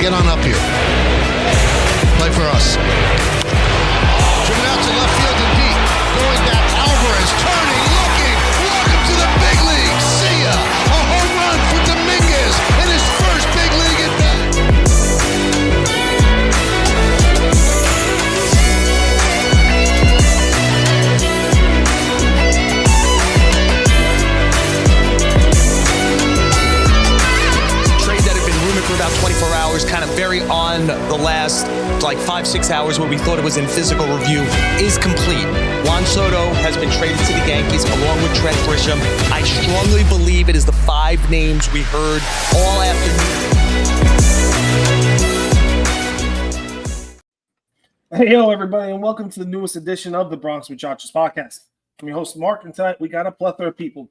get on up here. Play for us. Driven out to left field and deep. Going back, Alvarez turning, looking. Welcome to the big league. See ya. A home run for Dominguez in his first big league at bat. For about 24 hours, kind of very on the last like 5-6 hours where we thought it was in physical review, is complete. Juan Soto has been traded to the Yankees along with Trent Grisham. I strongly believe it is the 5 names we heard all afternoon. Hey, hello, everybody, and welcome to the newest edition of the Bronx Muchachos podcast. I'm your host, Mark, and tonight we got a plethora of people.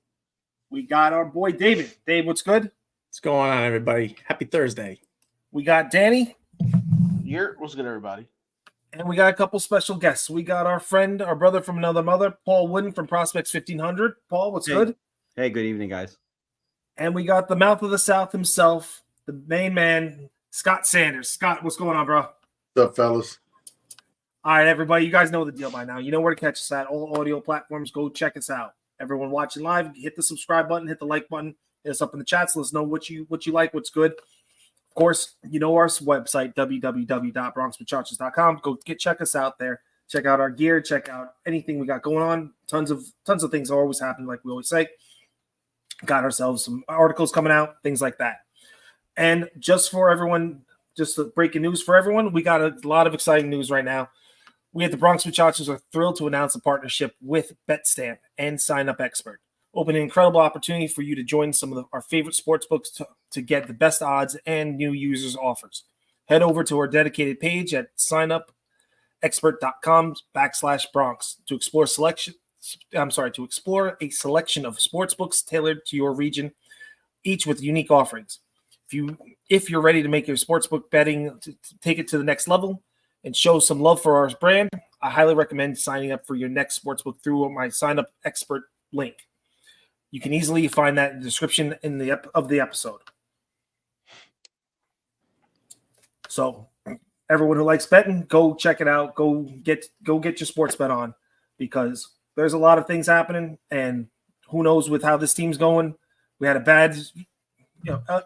We got our boy, David. Dave, what's good? What's going on, everybody? Happy Thursday. We got Danny. What's good, everybody? And we got a couple special guests. We got our friend, our brother from another mother, Paul Woodin from Prospects1500. Paul, what's good? Hey, good evening, guys. And we got the mouth of the South himself, the main man, Scott Sanders. Scott, what's going on, bro? What's up, fellas? All right, everybody, you guys know the deal by now. You know where to catch us at. All audio platforms, go check us out. Everyone watching live, hit the subscribe button, hit the like button. Hit us up in the chats. Let us know what you like, what's good. Of course, you know our website, www.bronxmuchachos.com. Go check us out there. Check out our gear. Check out anything we got going on. Tons of things are always happening, like we always say. Got ourselves some articles coming out, things like that. And just for everyone, just the breaking news for everyone, we got a lot of exciting news right now. We at the Bronx Muchachos are thrilled to announce a partnership with BetStamp and Sign Up Expert. Open an incredible opportunity for you to join some of our favorite sports books to get the best odds and new users offers. Head over to our dedicated page at signupexpert.com/Bronx to explore a selection of sports books tailored to your region, each with unique offerings. If you're ready to make your sportsbook betting to take it to the next level and show some love for our brand, I highly recommend signing up for your next sportsbook through my Sign Up Expert link. You can easily find that in the description of the episode. So, everyone who likes betting, go check it out. Go get your sports bet on, because there's a lot of things happening, and who knows with how this team's going. We had a bad,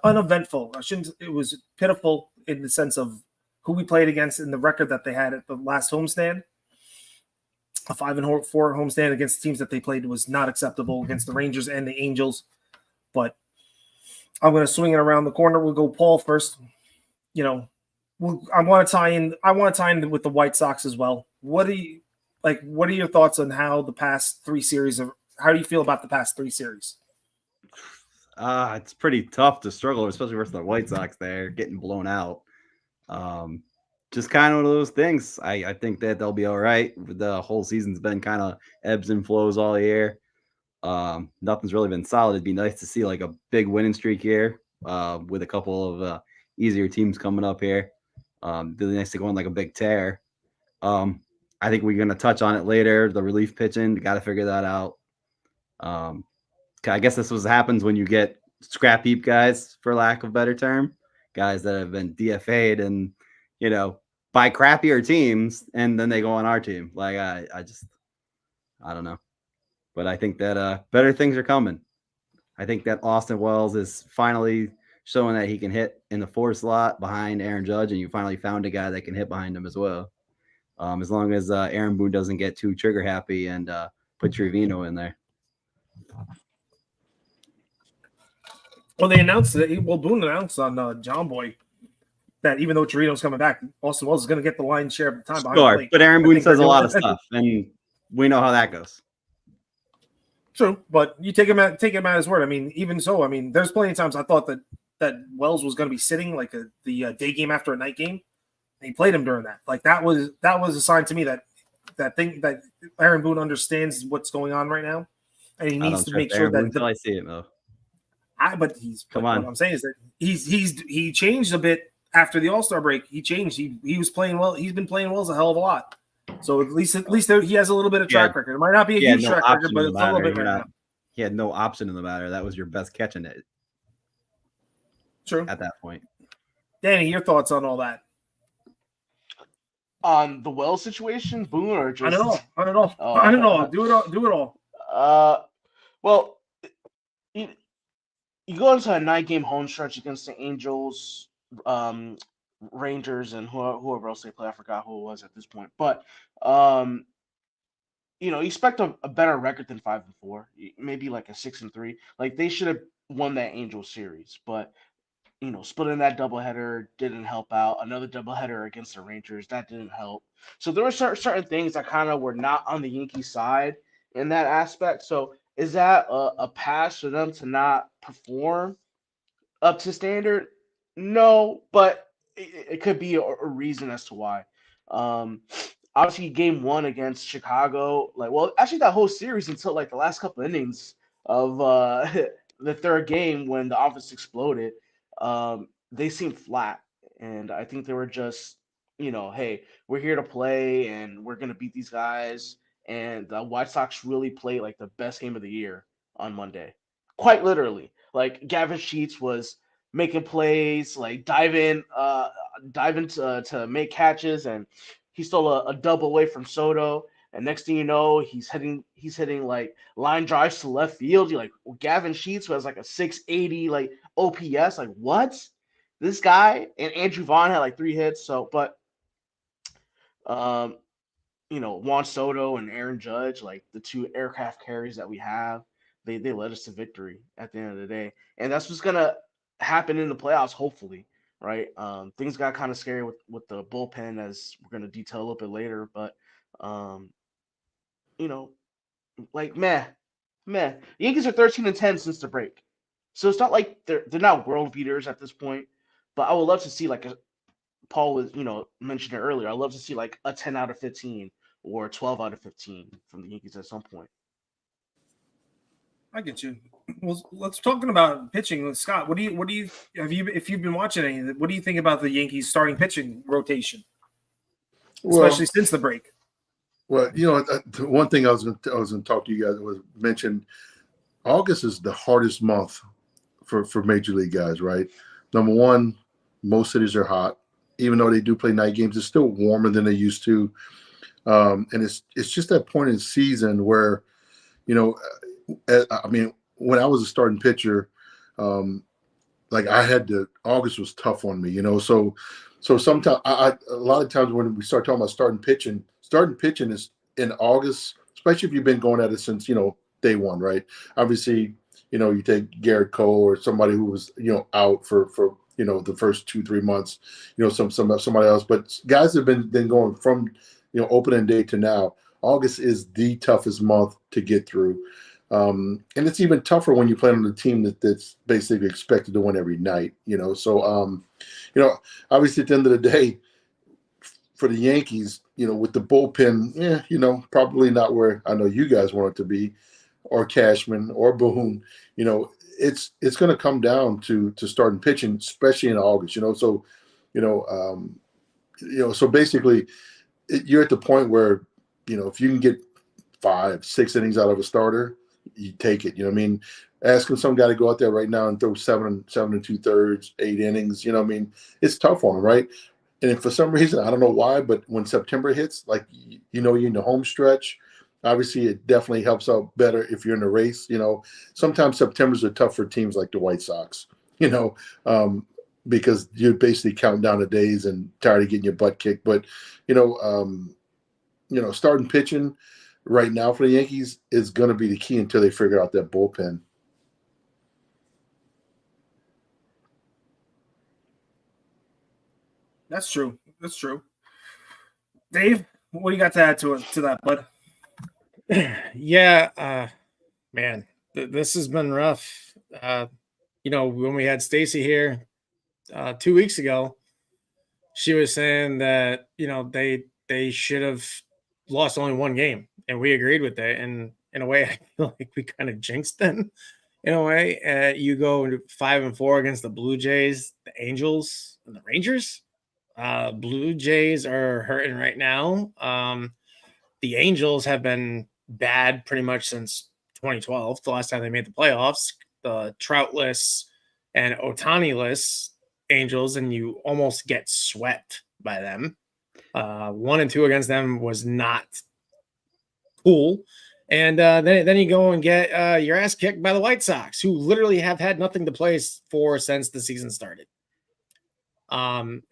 uneventful. It was pitiful in the sense of who we played against and the record that they had at the last homestand. A 5-4 homestand against teams that they played was not acceptable against the Rangers and the Angels. But I'm going to swing it around the corner. We'll go Paul first. I want to tie in with the White Sox as well. What are your thoughts on how the past 3 series how do you feel about the past 3 series? It's pretty tough to struggle, especially versus the White Sox. They're getting blown out. Just kind of one of those things. I think that they'll be all right. The whole season's been kind of ebbs and flows all year. Nothing's really been solid. It'd be nice to see like a big winning streak here with a couple of easier teams coming up here. Really nice to go on like a big tear. I think we're going to touch on it later. The relief pitching, got to figure that out. I guess this was happens when you get scrap heap guys, for lack of a better term, guys that have been DFA'd and, by crappier teams, and then they go on our team. Like, I don't know. But I think that better things are coming. I think that Austin Wells is finally showing that he can hit in the 4 slot behind Aaron Judge, and you finally found a guy that can hit behind him as well. As long as Aaron Boone doesn't get too trigger happy and put Trevino in there. Well, they announced it. Well, Boone announced on John Boy that even though Torino's coming back, Austin Wells is going to get the lion's share of the time behind the plate. But Aaron Boone says a lot of stuff, and we know how that goes. True, but you take him at his word. I mean, even so, there's plenty of times I thought that Wells was going to be sitting like the day game after a night game. And he played him during that. Like that was a sign to me that Aaron Boone understands what's going on right now, and he needs to make sure that until I see it though. But what I'm saying is that he changed a bit after the All-Star break. He changed. He was playing well. He's been playing well a hell of a lot. So at least he has a little bit of track record. It might not be a huge track record, but it's a little bit right now. He had no option in the matter. That was your best catch in it. True. At that point. Danny, your thoughts on all that? On the well situation, Boone, or I don't know. just I don't know. oh, I don't know. Do it all. Do it all. well, you, you go into a 9-game home stretch against the Angels, Rangers, and whoever else they play. I forgot who it was at this point, but um, you expect a better record than 5-4, maybe like a 6-3. Like they should have won that Angels series, but splitting that doubleheader didn't help out. Another doubleheader against the Rangers, that didn't help. So there were certain things that kind of were not on the Yankees side in that aspect. So is that a pass for them to not perform up to standard? No, but it could be a reason as to why. Um, Obviously, game one against Chicago, actually that whole series until like the last couple innings of the third game when the offense exploded, they seemed flat, and I think they were just, hey, we're here to play and we're gonna beat these guys. And the White Sox really played like the best game of the year on Monday, quite literally. Like Gavin Sheets was making plays, like dive into to make catches, and he stole a double away from Soto. And next thing you know, he's hitting like line drives to left field. You're like, Gavin Sheets, who has like a 680 like OPS, like what? This guy. And Andrew Vaughn had like 3 hits. So, but um, Juan Soto and Aaron Judge, like the two aircraft carries that we have, they led us to victory at the end of the day. And that's what's gonna happen in the playoffs, hopefully, right? Things got kind of scary with the bullpen, as we're gonna detail a little bit later, but um, you know, like meh. The Yankees are 13-10 since the break. So it's not like they're not world beaters at this point, but I would love to see like Paul was, mentioned it earlier. I'd love to see like a 10 out of 15 or 12 out of 15 from the Yankees at some point. I get you. Well, let's talking about pitching. Scott, if you've been watching any of it, what do you think about the Yankees starting pitching rotation, especially since the break? Well, one thing I was going to talk to you guys was mention August is the hardest month for major league guys, right? Number one, most cities are hot. Even though they do play night games, it's still warmer than they used to. And it's just that point in the season where, I mean, when I was a starting pitcher, like August was tough on me, So sometimes a lot of times when we start talking about starting pitching is in August, especially if you've been going at it since, day one, right? Obviously, you take Garrett Cole or somebody who was, out for the first 2-3 months, somebody else. But guys have been going from, opening day to now. August is the toughest month to get through. And it's even tougher when you play on a team that's basically expected to win every night, So, obviously at the end of the day, for the Yankees, with the bullpen, probably not where I know you guys want it to be, or Cashman or Boone, it's going to come down to starting pitching, especially in August, So, so basically you're at the point where, if you can get 5-6 innings out of a starter, you take it. Asking some guy to go out there right now and throw 7 2/3, 8 innings, it's tough on him, right? And if for some reason, I don't know why, but when September hits, like, you're in the home stretch, obviously it definitely helps out better if you're in a race. Sometimes Septembers are tough for teams like the White Sox, because you're basically counting down the days and tired of getting your butt kicked. But, starting pitching right now for the Yankees is going to be the key until they figure out that bullpen. That's true. Dave, what do you got to add to that, bud? Yeah, man, this has been rough. When we had Stacy here 2 weeks ago, she was saying that they should have lost only one game, and we agreed with that. And in a way, I feel like we kind of jinxed them. In a way, you go 5-4 against the Blue Jays, the Angels, and the Rangers. Blue Jays are hurting right now. The Angels have been bad pretty much since 2012, the last time they made the playoffs. The Troutless and Otani-less Angels and you almost get swept by them. 1-2 against them was not cool. And then you go and get your ass kicked by the White Sox, who literally have had nothing to play for since the season started.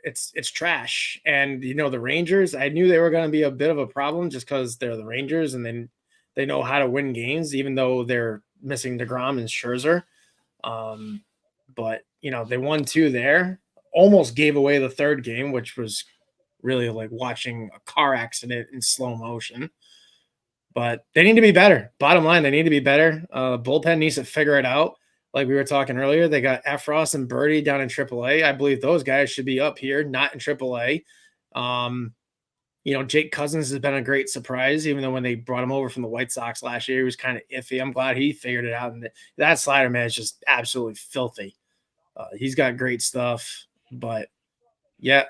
It's trash. And the Rangers, I knew they were going to be a bit of a problem just because they're the Rangers and then they know how to win games, even though they're missing DeGrom and Scherzer. But they won 2 there, almost gave away the third game, which was really like watching a car accident in slow motion. But they need to be better. Bottom line, they need to be better. Bullpen needs to figure it out. Like we were talking earlier, they got Efros and Birdie down in AAA. I believe those guys should be up here, not in AAA. Jake Cousins has been a great surprise, even though when they brought him over from the White Sox last year, he was kind of iffy. I'm glad he figured it out. And that slider, man, is just absolutely filthy. He's got great stuff. But, yeah,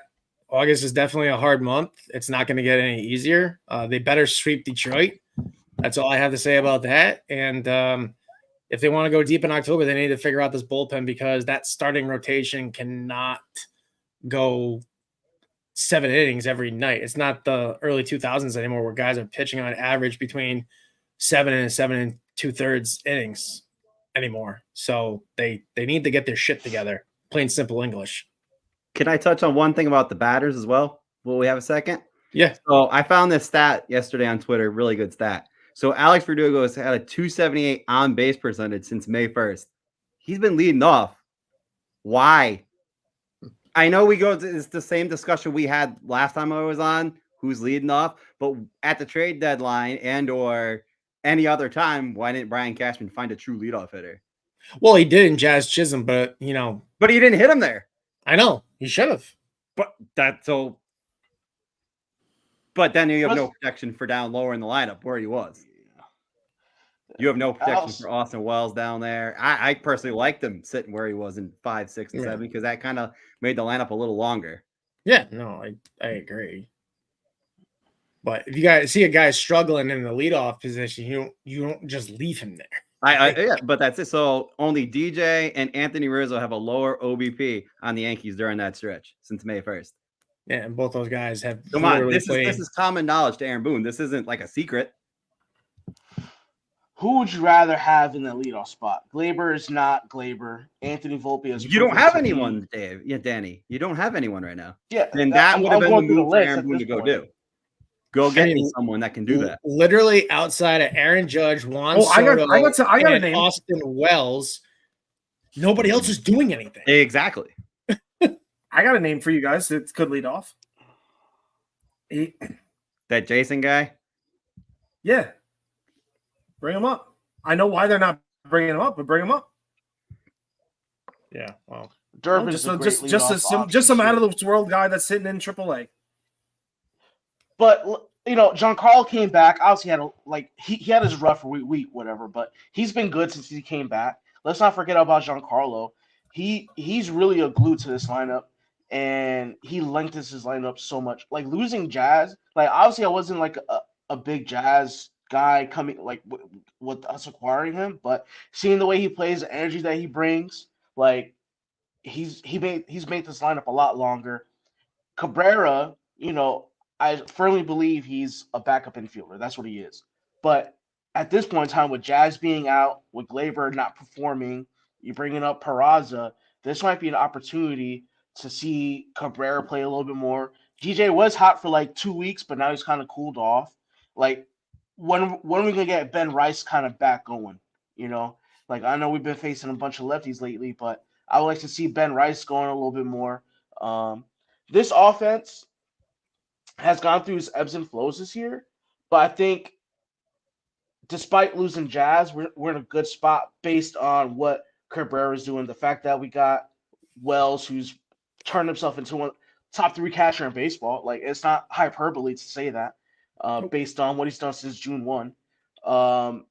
August is definitely a hard month. It's not going to get any easier. They better sweep Detroit. That's all I have to say about that. And if they want to go deep in October, they need to figure out this bullpen because that starting rotation cannot go 7 innings every night. It's not the early 2000s anymore where guys are pitching on average between 7 and 7 2/3 innings anymore. So they need to get their shit together. Plain simple English. Can I touch on one thing about the batters as well? Will we have a second? Yeah. So I found this stat yesterday on Twitter, really good stat. So Alex Verdugo has had a 278 on base percentage since May 1st. He's been leading off. Why? I know it's the same discussion we had last time I was on, who's leading off, but at the trade deadline and or any other time, why didn't Brian Cashman find a true leadoff hitter? Well, he did in Jazz Chisholm, but But he didn't hit him there. I know. He should have. But then you have no protection for down lower in the lineup where he was. You have no protection for Austin Wells down there. I personally liked him sitting where he was in 5, 6, and 7 because that kind of made the lineup a little longer. Yeah, no, I agree. But if you guys see a guy struggling in the leadoff position, you don't just leave him there. Yeah, but that's it. So only DJ and Anthony Rizzo have a lower OBP on the Yankees during that stretch since May 1st. Yeah, and both those guys have. Come on, this is common knowledge to Aaron Boone. This isn't like a secret. Who would you rather have in the leadoff spot? Glaber is not Glaber. Anthony Volpe is. You don't have anyone, Dave. Yeah, Danny. You don't have anyone right now. Yeah, then that would have been the move for Aaron Boone to go do. Go get me someone that can do that. Literally outside of Aaron Judge, Juan Soto, I got a name. Austin Wells, nobody else is doing anything. Exactly. I got a name for you guys that could lead off. That Jason guy? Yeah. Bring him up. I know why they're not bringing him up, but bring him up. Yeah. Well, Durbin's just some out of the world guy that's sitting in AAA. But Giancarlo came back. Obviously, he had his rough week, whatever. But he's been good since he came back. Let's not forget about Giancarlo. He's really a glue to this lineup, and he lengthens his lineup so much. Like losing Jazz, obviously I wasn't like a big Jazz guy coming with us acquiring him, but seeing the way he plays, the energy that he brings, he's made this lineup a lot longer. Cabrera, I firmly believe he's a backup infielder. That's what he is. But at this point in time, with Jazz being out, with Glaber not performing, you bringing up Peraza, this might be an opportunity to see Cabrera play a little bit more. DJ was hot for 2 weeks, but now he's kind of cooled off. When are we gonna get Ben Rice kind of back going? I know we've been facing a bunch of lefties lately, but I would like to see Ben Rice going a little bit more. This offense has gone through its ebbs and flows this year, but I think despite losing Jazz, we're in a good spot based on what Cabrera is doing. The fact that we got Wells, who's turned himself into one top 3 catcher in baseball. It's not hyperbole to say that. Based on what he's done since June 1, and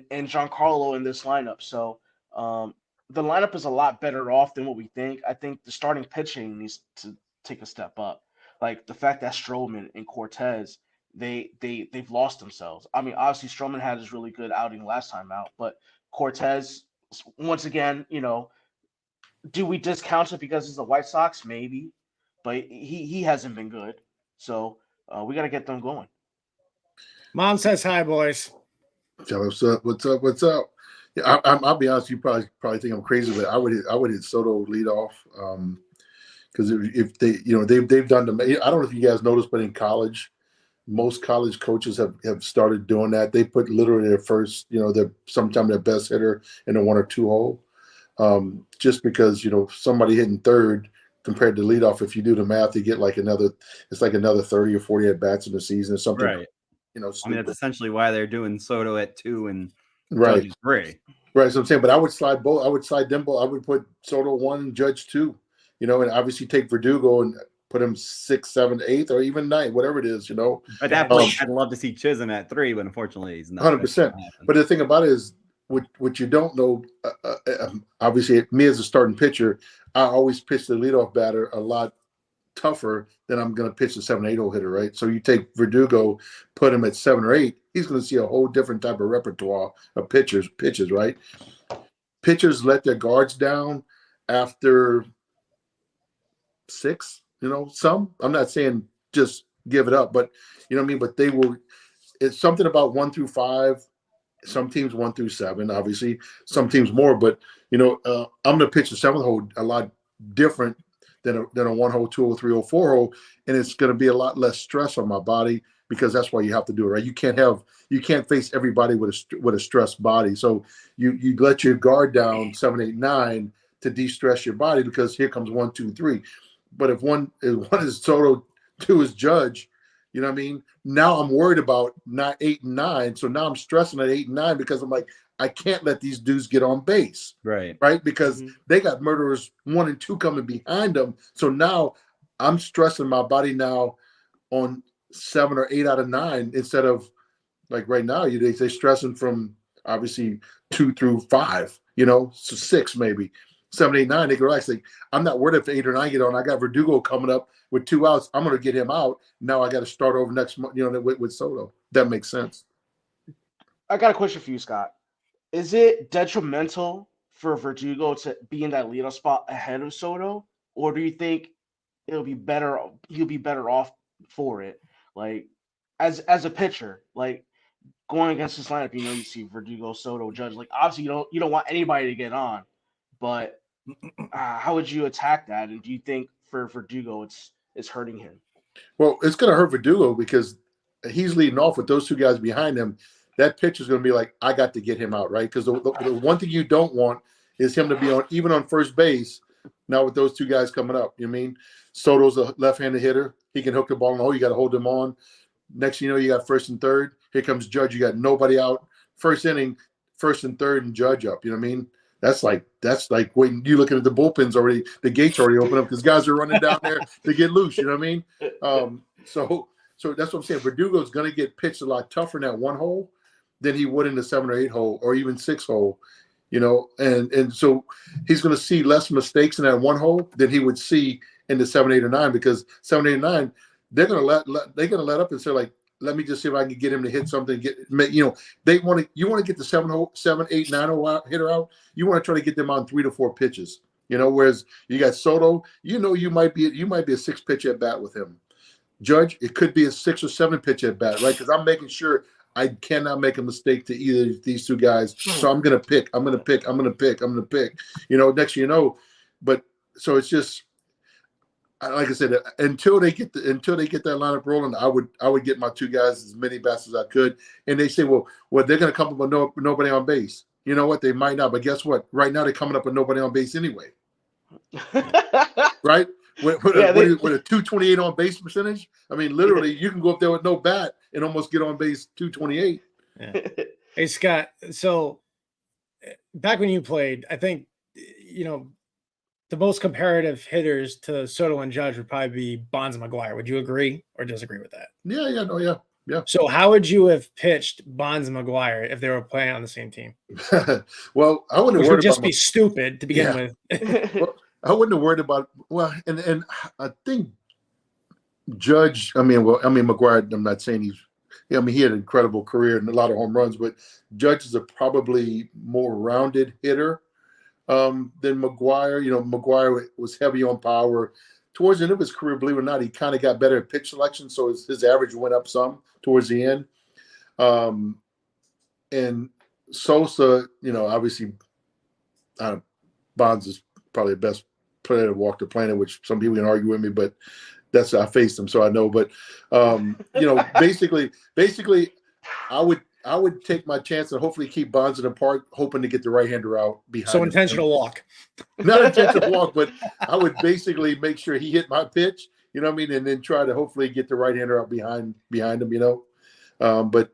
Giancarlo in this lineup. So the lineup is a lot better off than what we think. I think the starting pitching needs to take a step up. The fact that Stroman and Cortez, they've lost themselves. I mean, obviously Stroman had his really good outing last time out, but Cortez, once again, do we discount it because it's the White Sox? Maybe, but he hasn't been good. So we got to get them going. Mom says hi, boys. Tell us what's up. What's up? Yeah, I'll be honest. You probably think I'm crazy, but I would hit Soto lead off because if they they've done them. I don't know if you guys noticed, but in college, most college coaches have started doing that. They put literally their first, sometimes their best hitter in a 1 or 2 hole, just because somebody hitting third compared to leadoff. If you do the math, you get it's like another 30 or 40 at bats in the season or something. Right. I mean, that's essentially why they're doing Soto at 2 and right. Judge 3. Right. So I'm saying, but I would slide both. I would slide them both. I would put Soto 1 and Judge 2, and obviously take Verdugo and put him 6, 7, 8, or even 9, whatever it is, At that point, I'd love to see Chisholm at 3, but unfortunately, he's not. 100%. But the thing about it is, what you don't know, obviously, me as a starting pitcher, I always pitch the leadoff batter a lot tougher than I'm going to pitch the 7, 8 hole hitter, right? So you take Verdugo, put him at 7 or 8, he's going to see a whole different type of repertoire of pitches, right? Pitchers let their guards down after 6, some. I'm not saying just give it up, but but they will. It's something about 1 through 5. Some teams 1 through 7, obviously. Some teams more, but I'm going to pitch the 7th hole a lot different than a 1 hole, 2 hole, 3 hole, 4 hole, and it's going to be a lot less stress on my body because that's why you have to do it, right? You can't face everybody with a stressed body, so you let your guard down 7, 8, 9 to de-stress your body because here comes 1, 2, 3. But if one is Soto, 2 is Judge, you know what I mean? Now I'm worried about not 8 and 9, so now I'm stressing at 8 and 9 because I'm like, I can't let these dudes get on base, right? Because they got murderers 1 and 2 coming behind them. So now I'm stressing my body now on 7 or 8 out of 9 instead of like right now they're stressing from obviously 2 through 5, so 6 maybe. 7, 8, 9, they can relax. Like, I'm not worried if 8 or 9 get on. I got Verdugo coming up with 2 outs. I'm going to get him out. Now I got to start over next month, with Soto. That makes sense. I got a question for you, Scott. Is it detrimental for Verdugo to be in that leadoff spot ahead of Soto, or do you think he'll be better off for it? Like, as a pitcher, like going against this lineup, you see Verdugo, Soto, Judge. Like, obviously, you don't want anybody to get on, but how would you attack that? And do you think for Verdugo it's hurting him? Well, it's going to hurt Verdugo because he's leading off with those 2 guys behind him. That pitcher's going to be like, I got to get him out, right? Because the one thing you don't want is him to be even on first base. Now with those 2 guys coming up, Soto's a left-handed hitter. He can hook the ball in the hole. You got to hold him on. Next thing you know, you got first and third. Here comes Judge. You got nobody out. First inning, first and third, and Judge up. You know what I mean? That's like when you looking at the bullpens already, the gates already open up because guys are running down there to get loose. You know what I mean? So that's what I'm saying. Verdugo's going to get pitched a lot tougher in that 1 hole than he would in the 7 or 8 hole or even 6 hole. And so he's going to see less mistakes in that 1 hole than he would see in the 7, 8, or 9 because 7, 8, and 9 they're going to let up and say like, let me just see if I can get him to hit something. You want to get the 7, 8, 9 hitter out. You want to try to get them on 3 to 4 pitches. Whereas you got Soto. You might be a 6 pitch at bat with him. Judge, it could be a 6 or 7 pitch at bat, right? Because I'm making sure I cannot make a mistake to either of these 2 guys. So I'm gonna pick. Next but so it's just. Like I said, until they get that lineup rolling, I would get my 2 guys as many bats as I could. And they say, well, they're going to come up with nobody on base. You know what? They might not, but guess what? Right now they're coming up with nobody on base anyway. Right? With a 228 on base percentage. I mean, literally, you can go up there with no bat and almost get on base 228. Yeah. Hey Scott, so back when you played, I think the most comparative hitters to Soto and Judge would probably be Bonds and McGuire. Would you agree or disagree with that? Yeah. So how would you have pitched Bonds and McGuire if they were playing on the same team? Well, I wouldn't Which have would just be stupid to begin with. Well, I wouldn't have worried about and I think Judge. McGuire. I'm not saying he had an incredible career and a lot of home runs, but Judge is a probably more rounded hitter. than McGuire. McGuire was heavy on power. Towards the end of his career, believe it or not, he kind of got better at pitch selection, so his average went up some towards the end. And Sosa, obviously, Bonds is probably the best player to walk the planet, which some people can argue with me, but I faced him, so I know. But basically, I would take my chance and hopefully keep Bonds in the park, hoping to get the right-hander out behind. So him. intentional walk. Not intentional walk, but I would basically make sure he hit my pitch, and then try to hopefully get the right-hander out behind him, But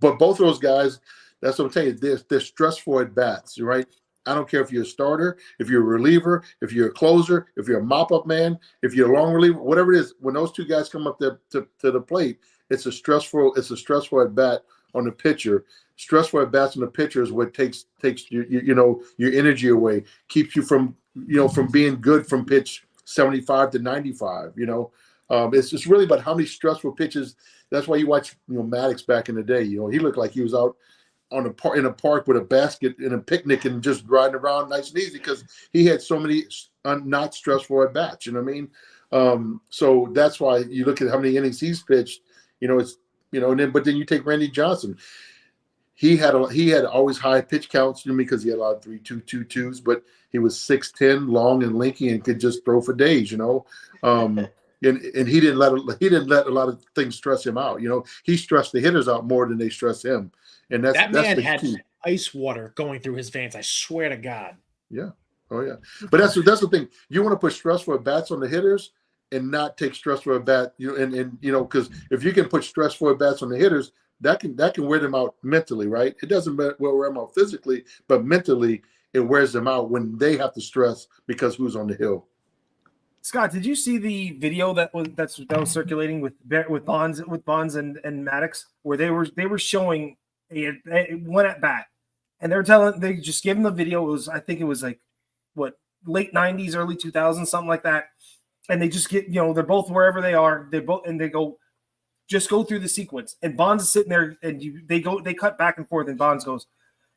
both of those guys, that's what I'm telling you, they're stressful at bats, right? I don't care if you're a starter, if you're a reliever, if you're a closer, if you're a mop-up man, if you're a long reliever, whatever it is. When those two guys come up to the plate, it's a stressful at bat on the pitcher. Stressful at bats on the pitcher is what takes your energy away, keeps you from being good from pitch 75 to 95. It's just really about how many stressful pitches. That's why you watch Maddox back in the day. He looked like he was out in a park with a basket and a picnic and just riding around nice and easy because he had so many not stressful at bats. So that's why you look at how many innings he's pitched. But then you take Randy Johnson. He had always high pitch counts because he had a lot of 3-2-2-2s, but he was 6'10", long and lanky, and could just throw for days. And he didn't let a lot of things stress him out. He stressed the hitters out more than they stressed him. And that man had key. Ice water going through his veins. I swear to God. Yeah. Oh yeah. But that's the thing. You want to put stressful at bats on the hitters and not take stressful at bat. Because if you can put stressful at bats on the hitters, that can wear them out mentally, right? It doesn't wear them out physically, but mentally it wears them out when they have to stress because who's on the hill. Scott, did you see the video that was circulating with Bonds and Maddox, where they were showing one at bat, and they just gave him the video. I think it was like late 90s, early 2000s, something like that. And they just get, they're both wherever they are. They go through the sequence, and Bonds is sitting there, and they cut back and forth, and Bonds goes,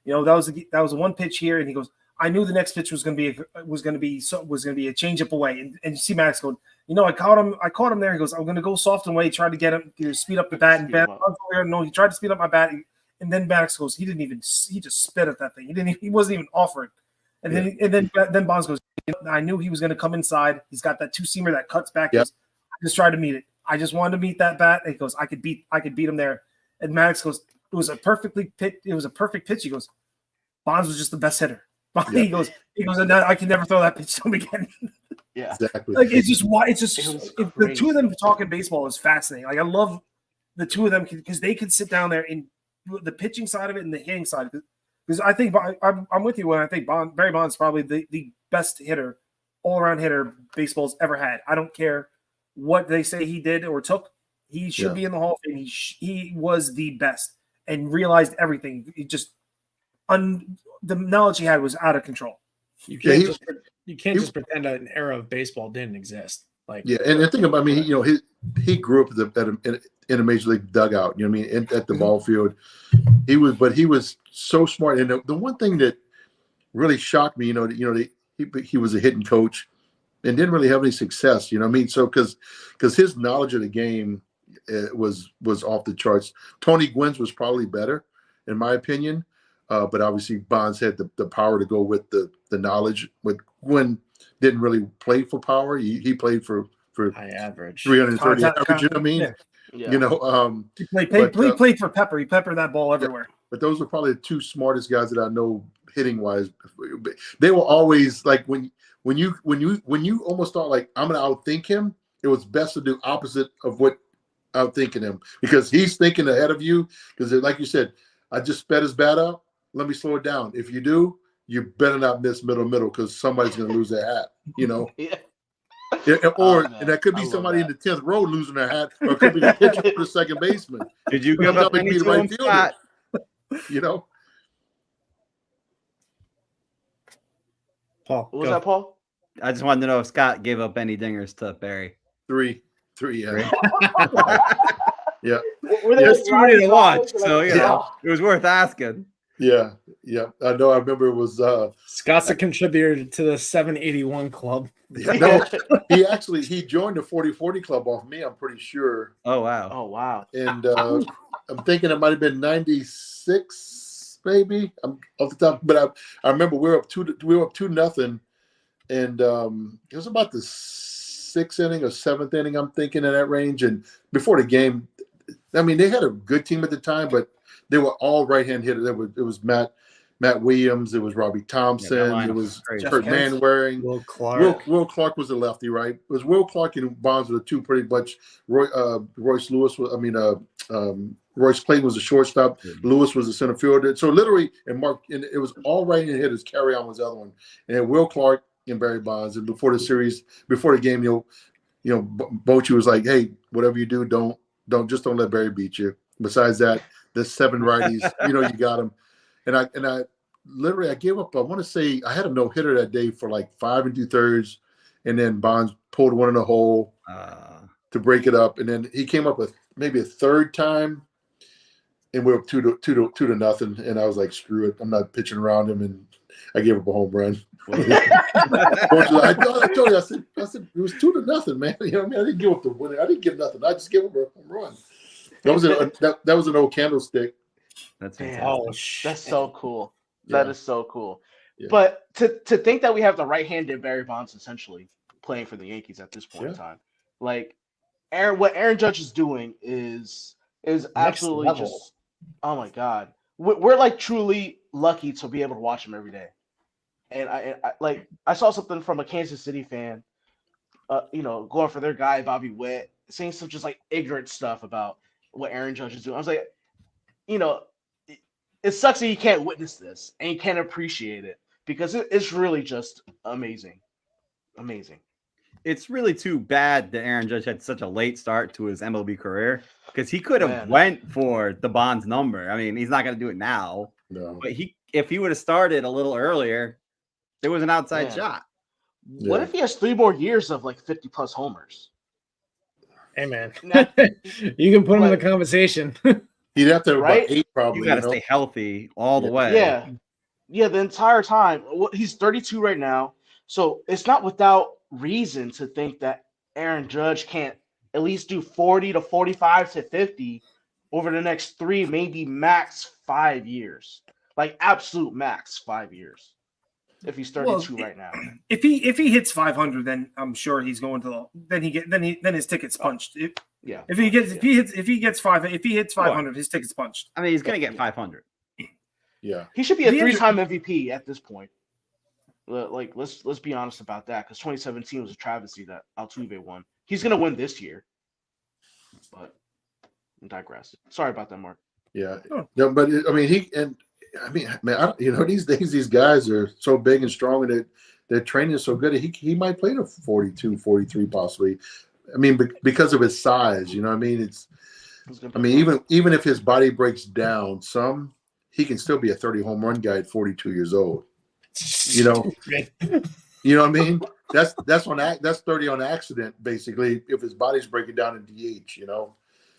that was a one pitch here, and he goes, I knew the next pitch was going to be a change up away, and you see Maddox going, I caught him there. He goes, I'm going to go soft and away, try to get him to speed up the bat, and no, he tried to speed up my bat, and then Maddox goes, he just spit at that thing. He wasn't even offering, and then Bonds goes, I knew he was going to come inside. He's got that two-seamer that cuts back. Yep. I just tried to meet it. I just wanted to meet that bat. And he goes, I could beat him there. And Maddox goes, it was a perfect pitch. He goes, Bonds was just the best hitter. Yeah. He goes, and I can never throw that pitch to him again. Yeah, exactly. The two of them talking baseball is fascinating. Like, I love the two of them because they can sit down there in the pitching side of it and the hitting side. Because I think I'm with you when I think Barry Bonds is probably the best hitter, all-around hitter baseball's ever had. I don't care what they say he did or took. He should be in the Hall of Fame. He was the best and realized everything. He just the knowledge he had was out of control. You can't just pretend an era of baseball didn't exist. And the thing about he grew up in a major league dugout. At the ball field, he was so smart. And the one thing that really shocked me, he was a hitting coach and didn't really have any success. So because his knowledge of the game was off the charts. Tony Gwynn's was probably better, in my opinion. But obviously Bonds had the power to go with the knowledge. With Gwynn didn't really play for power. He played for high average, 330 average. He played for Pepper. He peppered that ball everywhere. But those were probably the two smartest guys that I know hitting wise. They were always like when you almost thought like I'm gonna outthink him. It was best to do opposite of what outthinking him because he's thinking ahead of you. Because like you said, I just sped his bat out. Let me slow it down. If you do, you better not miss middle because somebody's going to lose their hat, Yeah. And that could be somebody in the 10th row losing their hat, or it could be the pitcher for the second baseman. Did you give up any to him, Scott? Paul, what was that, Paul? I just wanted to know if Scott gave up any dingers to Barry. Three, yeah. Yeah. There's too many to watch, so it was worth asking. Yeah. I know. I remember it was. Scott's a contributor to the 781 club. No, he joined the 40-40 club off me. I'm pretty sure. Oh wow. Oh wow. And I'm thinking it might have been 96, maybe. I'm off the top, but I remember we were up 2-0, and it was about the 6th inning or 7th inning. I'm thinking in that range. And before the game, I mean, they had a good team at the time, but they were all right-hand hitters. It was Matt Williams. It was Robbie Thompson. It was Kurt Manwaring. Will Clark. Will Clark was the lefty, right? It was Will Clark and Bonds were the two pretty much. Royce Clayton was the shortstop. Lewis was the center fielder. So literally, and it was all right-hand hitters. Carry on was the other one, and Will Clark and Barry Bonds. And before the game, Bochy was like, "Hey, whatever you do, don't let Barry beat you." Besides that, the 7 righties, you got them. And I literally gave up. I want to say I had a no hitter that day for like 5 2/3, and then Bonds pulled one in the hole to break it up, and then he came up with maybe a third time, and we were 2-0, and I was like, screw it, I'm not pitching around him, and I gave up a home run. I told you, I said it was 2-0, man. You know what I mean? I didn't give up the winner. I didn't give nothing. I just gave up a home run. That was an old candlestick. That's That's so cool. Yeah. That is so cool. Yeah. But to think that we have the right-handed Barry Bonds essentially playing for the Yankees at this point in time, like what Aaron Judge is doing is absolutely just, oh my God. We're like truly lucky to be able to watch him every day. And I saw something from a Kansas City fan, going for their guy Bobby Witt, saying some just like ignorant stuff about what Aaron Judge is doing. I was like, it sucks that you can't witness this and you can't appreciate it because it's really just amazing. Amazing. It's really too bad that Aaron Judge had such a late start to his MLB career because he could have went for the Bonds number. I mean, he's not going to do it now. No. But if he would have started a little earlier, there was an outside shot. What if he has 3 more years of like 50+ homers? Hey, man. You can put him in the conversation. He'd have to have about 8 probably. You got to stay healthy all the way. Yeah, the entire time. He's 32 right now. So it's not without reason to think that Aaron Judge can't at least do 40 to 45 to 50 over the next 3, maybe max 5 years. Like absolute max 5 years. If he's 32 right now. If he hits 500, then I'm sure he's going to then his ticket's punched. If he hits 500, his ticket's punched. I mean, he's going to get 500. Yeah. He should be a 3-time MVP at this point. Like let's be honest about that, because 2017 was a travesty that Altuve won. He's going to win this year. But I digress. Sorry about that, Mark. Yeah. No, but these days these guys are so big and strong, and their training is so good. He might play to 42, 43 possibly. I mean, because of his size, you know what I mean? Even if his body breaks down some, he can still be a 30 home run guy at 42 years old. You know what I mean? That's 30 on accident, basically, if his body's breaking down in DH,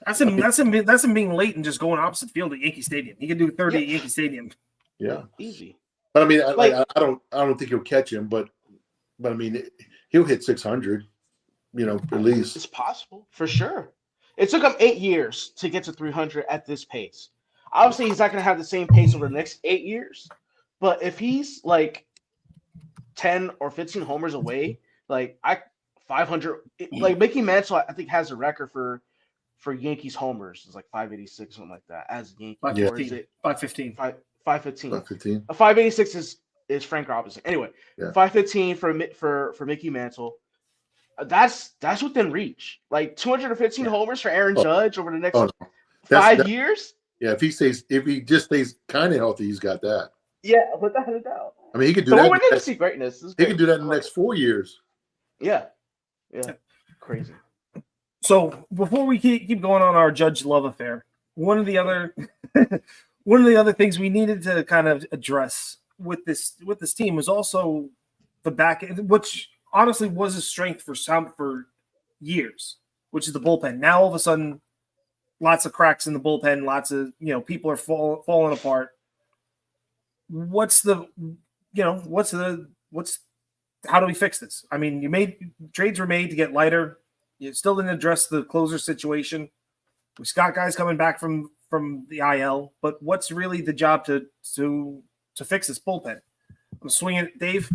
That's him being late and just going opposite field at Yankee Stadium. He can do 30 at Yankee Stadium. Yeah. Easy. But I mean, I don't think he'll catch him, but I mean, he'll hit 600, at least. It's possible, for sure. It took him 8 years to get to 300 at this pace. Obviously, he's not going to have the same pace over the next 8 years, but if he's like 10 or 15 homers away, 500, like Mickey Mantle, I think has a record for Yankees homers. It's like 586, something like that, as a Yankee. 515. 515. 586 is Frank Robinson. Anyway, 515 for Mickey Mantle. That's within reach. Like 215 homers for Aaron Judge over the next 5 years. Yeah, if he just stays kind of healthy, he's got that. Yeah, without a doubt. I mean, he could do that. We're going to see greatness. He could do that in the next 4 years. Yeah. Crazy. So before we keep going on our Judge love affair, one of the other things we needed to kind of address with this team was also the back end, which honestly was a strength for years, which is the bullpen. Now all of a sudden, lots of cracks in the bullpen, lots of people are falling apart. what's how do we fix this? I mean, trades were made to get lighter. You still didn't address the closer situation. We got guys coming back from the IL, but what's really the job to fix this bullpen? I'm swinging it, Dave.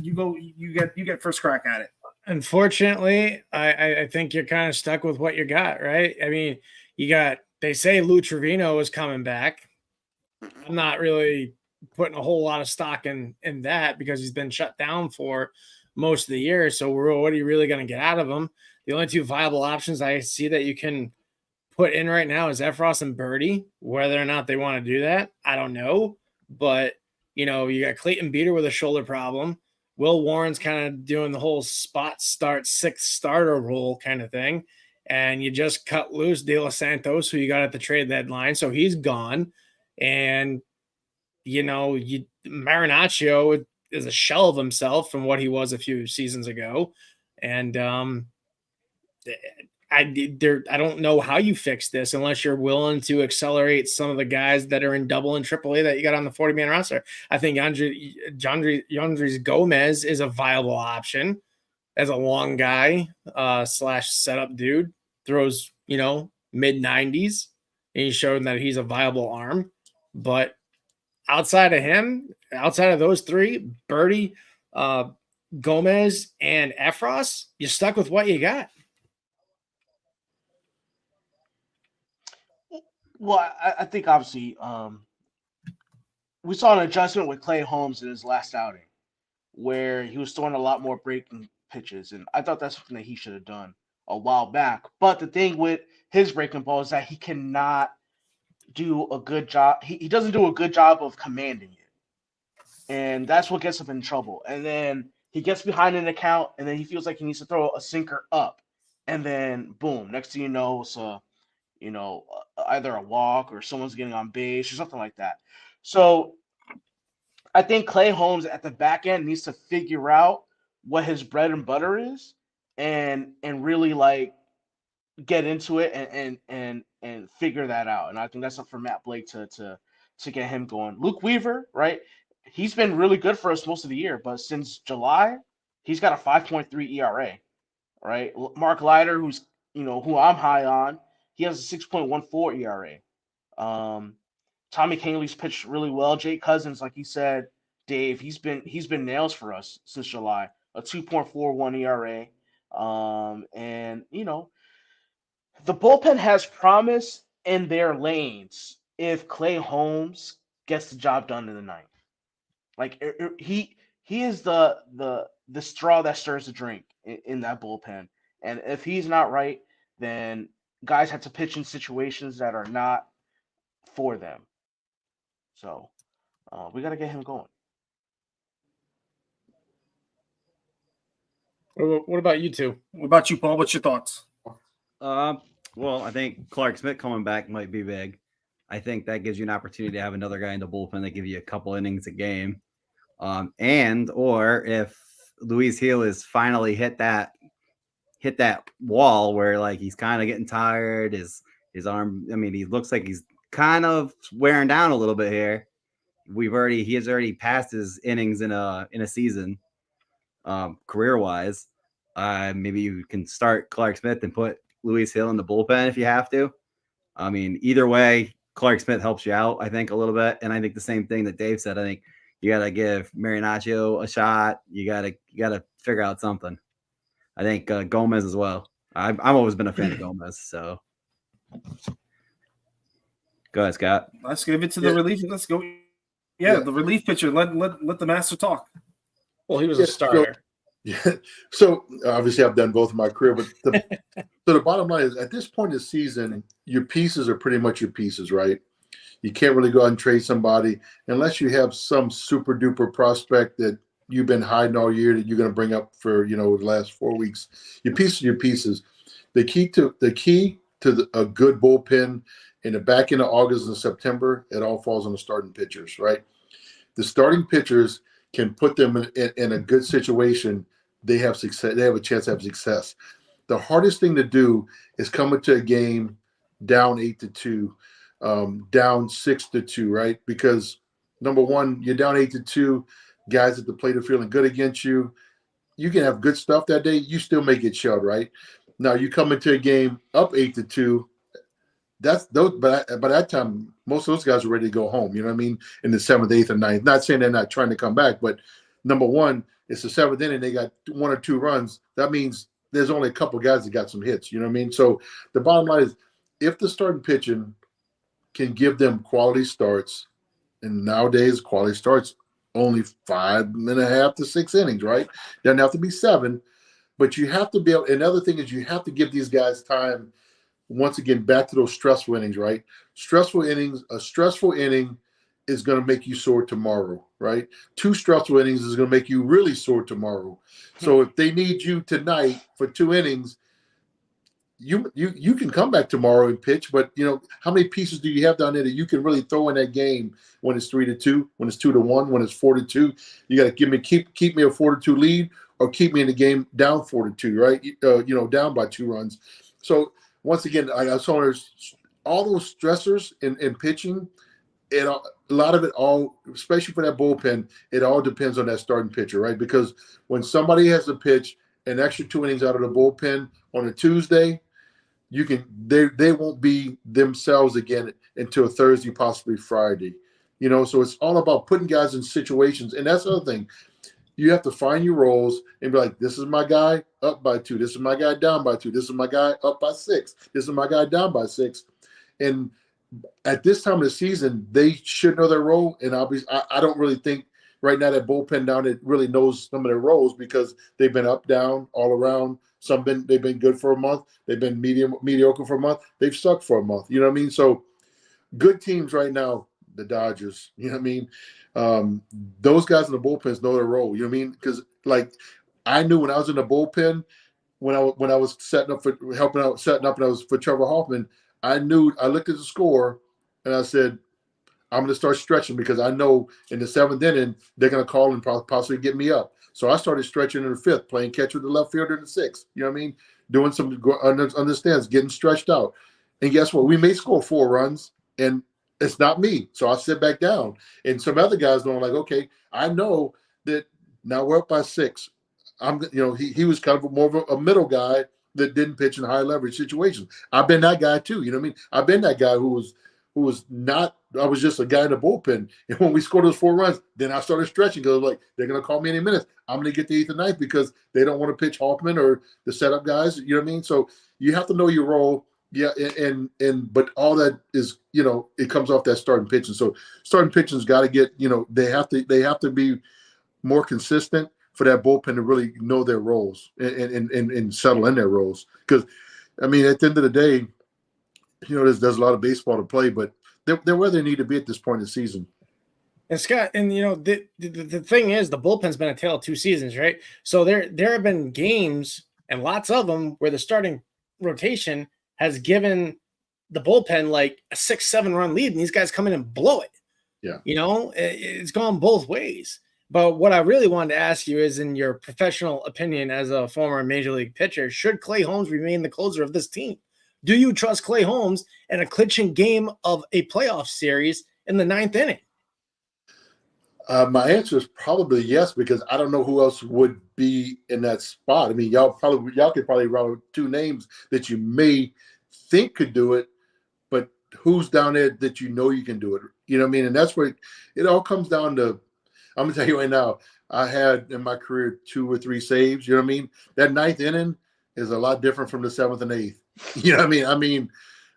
You go. You get first crack at it. Unfortunately, I think you're kind of stuck with what you got, right? I mean, they say Lou Trevino is coming back. I'm not really putting a whole lot of stock in that because he's been shut down for most of the year. So what are you really going to get out of him? The only two viable options I see that you can put in right now is Efros and Birdie. Whether or not they want to do that, I don't know. But, you got Clayton Beater with a shoulder problem. Will Warren's kind of doing the whole spot start, sixth starter role kind of thing. And you just cut loose De Los Santos, who you got at the trade deadline. So he's gone. And, Marinaccio is a shell of himself from what he was a few seasons ago. And I don't know how you fix this unless you're willing to accelerate some of the guys that are in double and triple A that you got on the 40-man roster. I think Yandres Gomez is a viable option as a long guy / setup dude. Throws, mid-90s, and he's shown that he's a viable arm. But outside of those three, Birdie, Gomez, and Efros, you're stuck with what you got. Well, I think obviously we saw an adjustment with Clay Holmes in his last outing where he was throwing a lot more breaking pitches, and I thought that's something that he should have done a while back. But the thing with his breaking ball is that he cannot do a good job. He doesn't do a good job of commanding it, and that's what gets him in trouble. And then he gets behind an account, and then he feels like he needs to throw a sinker up, and then boom, next thing you know, it's either a walk or someone's getting on base or something like that. So I think Clay Holmes at the back end needs to figure out what his bread and butter is and really get into it and figure that out. And I think that's up for Matt Blake to get him going. Luke Weaver, right? He's been really good for us most of the year, but since July, he's got a 5.3 ERA, right? Mark Leiter, who I'm high on, he has a 6.14 ERA. Tommy Kahnle's pitched really well. Jake Cousins, like you said, Dave, he's been nails for us since July, a 2.41 ERA. And the bullpen has promise in their lanes if Clay Holmes gets the job done in the ninth. He is the straw that stirs the drink in that bullpen. And if he's not right, then guys have to pitch in situations that are not for them. So we got to get him going. What about you two? What about you, Paul? What's your thoughts? Well, I think Clark Smith coming back might be big. I think that gives you an opportunity to have another guy in the bullpen that give you a couple innings a game. Or if Luis Gil is finally hit that wall where he's kind of getting tired, his arm, he looks like he's kind of wearing down a little bit here. He has already passed his innings in a season, career wise. Maybe you can start Clark Smith and put Luis Gil in the bullpen if you have to. Either way, Clark Smith helps you out, I think, a little bit. And I think the same thing that Dave said. I think you got to give Marinaccio a shot. You got to figure out something. I think Gomez as well. I've always been a fan of Gomez. So go ahead, Scott. Let's give it to the relief. Let's go. Yeah, the relief pitcher. Let the master talk. Well, he was a starter. So obviously I've done both in my career, but the bottom line is at this point in the season, your pieces are pretty much your pieces, right? You can't really go out and trade somebody unless you have some super duper prospect that you've been hiding all year that you're going to bring up for the last 4 weeks. Your pieces. The key to a good bullpen in the back end of August and September, it all falls on the starting pitchers, right? The starting pitchers can put them in a good situation. They have success. They have a chance to have success. The hardest thing to do is come into a game down 8-2, down 6-2, right? Because number one, you're down 8-2. Guys at the plate are feeling good against you. You can have good stuff that day. You still may get shelled, right? Now you come into a game up 8-2. That's those, but by that time, most of those guys are ready to go home. You know what I mean? In the 7th, 8th, and 9th. Not saying they're not trying to come back, but number one, it's the 7th inning. They got 1 or 2 runs. That means there's only a couple guys that got some hits. You know what I mean? So the bottom line is, if the starting pitching can give them quality starts, and nowadays quality starts only 5.5 to 6 innings, right? Doesn't have to be 7, but you have to be able. Another thing is you have to give these guys time. Once again, back to those stressful innings, right? Stressful innings, a stressful inning is going to make you sore tomorrow, right? 2 stressful innings is going to make you really sore tomorrow. So if they need you tonight for 2 innings, you can come back tomorrow and pitch, but how many pieces do you have down there that you can really throw in that game when it's 3-2, when it's 2-1, when it's 4-2? You got to keep me a 4-2 lead, or keep me in the game down 4-2, right? Down by 2 runs. So once again, I saw all those stressors in pitching. A lot of it all, especially for that bullpen, it all depends on that starting pitcher, right? Because when somebody has to pitch an extra 2 innings out of the bullpen on a Tuesday, they won't be themselves again until Thursday, possibly Friday. So it's all about putting guys in situations, and that's the other thing. You have to find your roles and be like, this is my guy up by 2. This is my guy down by 2. This is my guy up by 6. This is my guy down by 6. And at this time of the season, they should know their role. And I don't really think right now that bullpen down it really knows some of their roles, because they've been up, down, all around. They've been good for a month. They've been mediocre for a month. They've sucked for a month. You know what I mean? So good teams right now, the Dodgers, you know what I mean? Those guys in the bullpens know their role. You know what I mean? Because I knew when I was in the bullpen, when I was setting up and I was for Trevor Hoffman, I looked at the score and I said, I'm going to start stretching, because I know in the 7th inning they're going to call and possibly get me up. So I started stretching in the 5th, playing catch with the left fielder in the 6th. You know what I mean? Doing some understands, getting stretched out. And guess what? We may score 4 runs, and it's not me. So I sit back down. And some other guys know, like, okay, I know that now we're up by 6. He was kind of more of a middle guy that didn't pitch in high leverage situations. I've been that guy too. You know what I mean? I've been that guy who was not. I was just a guy in the bullpen. And when we scored those 4 runs, then I started stretching, because like, they're going to call me any minute. I'm going to get the 8th and 9th, because they don't want to pitch Hoffman or the setup guys. You know what I mean? So you have to know your role. Yeah, but all that is, it comes off that starting pitching. So starting pitching's got to get, they have to be more consistent for that bullpen to really know their roles and settle in their roles. Because, I mean, at the end of the day, there's a lot of baseball to play, but they're where they need to be at this point in the season. And Scott, and the thing is, the bullpen's been a tale of 2 seasons, right? So there have been games, and lots of them, where the starting rotation has given the bullpen like a 6-7 run lead, and these guys come in and blow it. Yeah. It's gone both ways. But what I really wanted to ask you is, in your professional opinion as a former major league pitcher, should Clay Holmes remain the closer of this team? Do you trust Clay Holmes in a clinching game of a playoff series in the 9th inning? My answer is probably yes, because I don't know who else would be in that spot. I mean, y'all could probably run 2 names that you may think could do it, but who's down there that you can do it? You know what I mean? And that's where it all comes down to. I'm gonna tell you right now, I had in my career 2 or 3 saves. You know what I mean? That 9th inning is a lot different from the 7th and 8th. You know what I mean? I mean,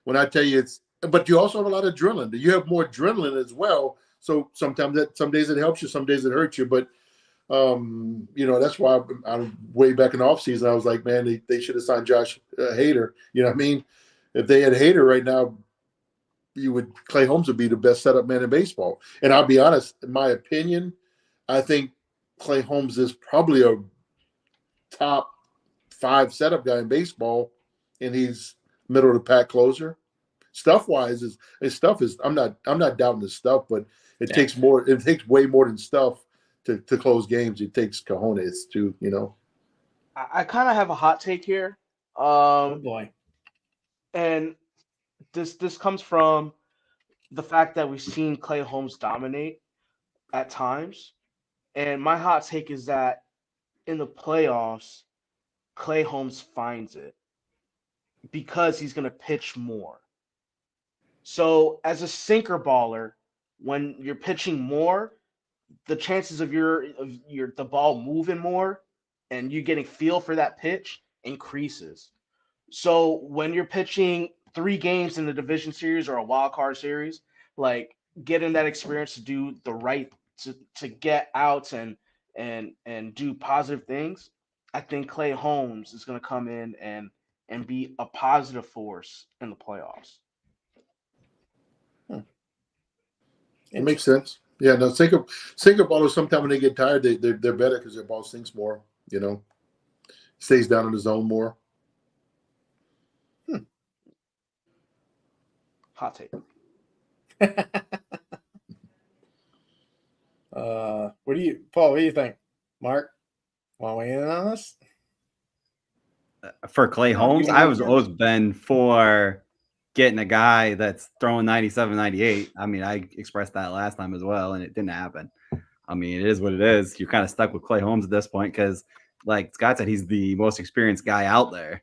when I tell you but you also have a lot of adrenaline. You have more adrenaline as well. So some days it helps you, some days it hurts you. But that's why I'm way back in the offseason. I was like, man, they should have signed Josh Hader. You know what I mean? If they had Hader right now, Clay Holmes would be the best setup man in baseball. And I'll be honest, in my opinion, I think Clay Holmes is probably a top 5 setup guy in baseball, and he's middle of the pack closer. Stuff wise, his stuff is. I'm not doubting his stuff, but it takes more. It takes way more than stuff to close games. It takes cojones too. I kind of have a hot take here. Oh boy! And this comes from the fact that we've seen Clay Holmes dominate. at times. And my hot take is that in the playoffs, Clay Holmes finds it because he's going to pitch more. So as a sinker baller, when you're pitching more, the chances of the ball moving more and you getting feel for that pitch increases. So when you're pitching 3 games in the division series or a wild card series, like getting that experience to do the right to get outs and do positive things, I think Clay Holmes is going to come in and be a positive force in the playoffs. It makes sense. Yeah, no, sinker ballers, sometimes when they get tired, they're better because their ball sinks more, stays down in the zone more. Hot take. Paul, what do you think? Mark, want to weigh in on this? For Clay Holmes, I was always been for getting a guy that's throwing 97, 98. I mean, I expressed that last time as well, and it didn't happen. I mean, it is what it is. You're kind of stuck with Clay Holmes at this point because, like Scott said, he's the most experienced guy out there.